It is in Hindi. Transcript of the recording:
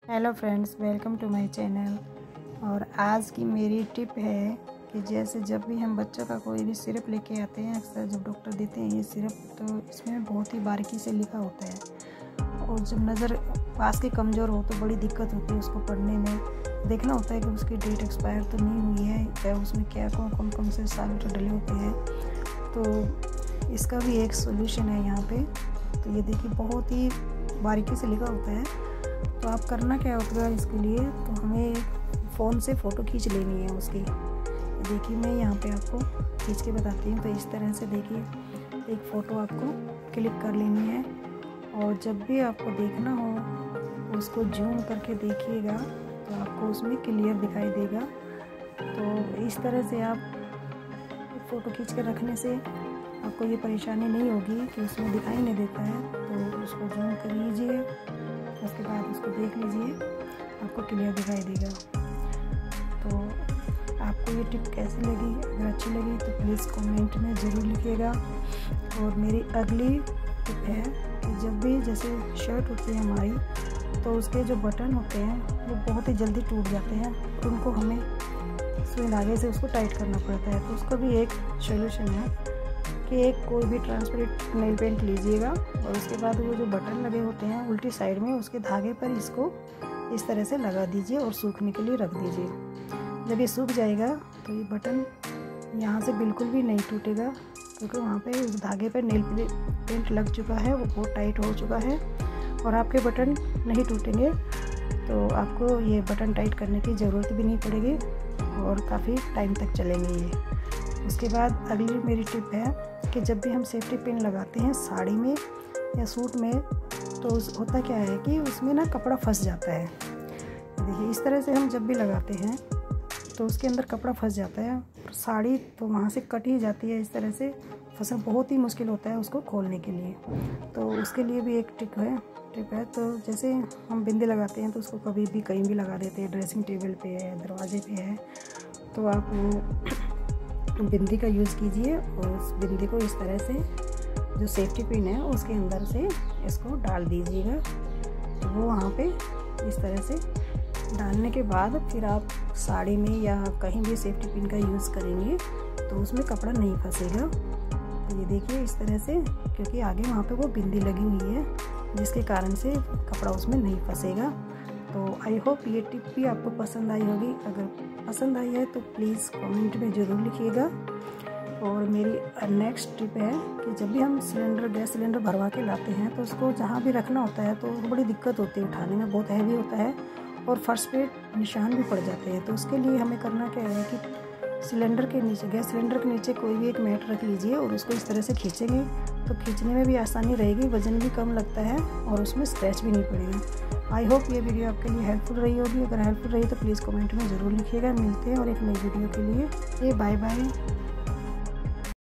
Hello friends, welcome to my channel. और आज की मेरी टिप है कि जैसे जब भी हम बच्चों का कोई भी सिरप लेके आते हैं, अक्सर जब डॉक्टर देते हैं ये सिरप, तो इसमें बहुत ही बारीकी से लिखा होता है और जब नज़र पास की कमज़ोर हो तो बड़ी दिक्कत होती है उसको पढ़ने में। देखना होता है कि उसकी डेट एक्सपायर तो नहीं हुई है या उसमें क्या कौन से साल्ट डले होते हैं। तो इसका भी एक सोल्यूशन है यहाँ पे। तो ये देखिए, बहुत ही बारीकी से लिखा होता है। तो आप करना क्या होगा इसके लिए, तो हमें फ़ोन से फ़ोटो खींच लेनी है उसकी। देखिए, मैं यहाँ पे आपको खींच के बताती हूँ। तो इस तरह से देखिए, एक फ़ोटो आपको क्लिक कर लेनी है और जब भी आपको देखना हो उसको जूम करके देखिएगा तो आपको उसमें क्लियर दिखाई देगा। तो इस तरह से आप फ़ोटो खींच कर रखने से आपको ये परेशानी नहीं होगी कि उसमें दिखाई नहीं देता है। तो उसको जूम कर लीजिए, उसके बाद उसको देख लीजिए, आपको क्लियर दिखाई देगा। तो आपको ये टिप कैसी लगी? अगर अच्छी लगी तो प्लीज़ कमेंट में ज़रूर लिखिएगा। और मेरी अगली टिप है कि जब भी जैसे शर्ट होती है हमारी, तो उसके जो बटन होते हैं वो बहुत ही जल्दी टूट जाते हैं, तो उनको हमें सुई धागे से उसको टाइट करना पड़ता है। तो उसका भी एक सोल्यूशन है कि एक कोई भी ट्रांसपेरेंट नेल पेंट लीजिएगा और उसके बाद वो जो बटन लगे होते हैं उल्टी साइड में, उसके धागे पर इसको इस तरह से लगा दीजिए और सूखने के लिए रख दीजिए। जब ये सूख जाएगा तो ये बटन यहाँ से बिल्कुल भी नहीं टूटेगा, क्योंकि वहाँ पे उस धागे पर नेल पेंट लग चुका है, वो बहुत टाइट हो चुका है और आपके बटन नहीं टूटेंगे। तो आपको ये बटन टाइट करने की ज़रूरत भी नहीं पड़ेगी और काफ़ी टाइम तक चलेंगे ये। उसके बाद अगली मेरी टिप है कि जब भी हम सेफ्टी पिन लगाते हैं साड़ी में या सूट में, तो होता क्या है कि उसमें ना कपड़ा फंस जाता है। देखिए, इस तरह से हम जब भी लगाते हैं तो उसके अंदर कपड़ा फंस जाता है और साड़ी तो वहाँ से कट ही जाती है। इस तरह से फंसना बहुत ही मुश्किल होता है उसको खोलने के लिए। तो उसके लिए भी एक टिप है। तो जैसे हम बिंदी लगाते हैं तो उसको कभी भी कहीं भी लगा देते हैं, ड्रेसिंग टेबल पे है, दरवाजे पे है, तो आप वो बिंदी का यूज़ कीजिए और उस बिंदी को इस तरह से जो सेफ्टी पिन है उसके अंदर से इसको डाल दीजिएगा। तो वो वहाँ पे इस तरह से डालने के बाद फिर आप साड़ी में या कहीं भी सेफ्टी पिन का यूज़ करेंगे तो उसमें कपड़ा नहीं फंसेगा। तो ये देखिए, इस तरह से, क्योंकि आगे वहाँ पे वो बिंदी लगी हुई है जिसके कारण से कपड़ा उसमें नहीं फंसेगा। तो आई होप ये टिप भी आपको पसंद आई होगी। अगर पसंद आई है तो प्लीज़ कमेंट में ज़रूर लिखिएगा। और मेरी नेक्स्ट टिप है कि जब भी हम गैस सिलेंडर भरवा के लाते हैं तो उसको जहाँ भी रखना होता है तो बड़ी दिक्कत होती है, उठाने में बहुत हैवी होता है और फर्श पे निशान भी पड़ जाते हैं। तो उसके लिए हमें करना क्या है कि गैस सिलेंडर के नीचे कोई भी एक मैट रख लीजिए और उसको इस तरह से खींचेंगे तो खींचने में भी आसानी रहेगी, वज़न भी कम लगता है और उसमें स्क्रैच भी नहीं पड़ेगा। आई होप ये वीडियो आपके लिए हेल्पफुल रही होगी। अगर हेल्पफुल रही तो प्लीज़ कमेंट में ज़रूर लिखिएगा। मिलते हैं और एक नई वीडियो के लिए। Bye bye.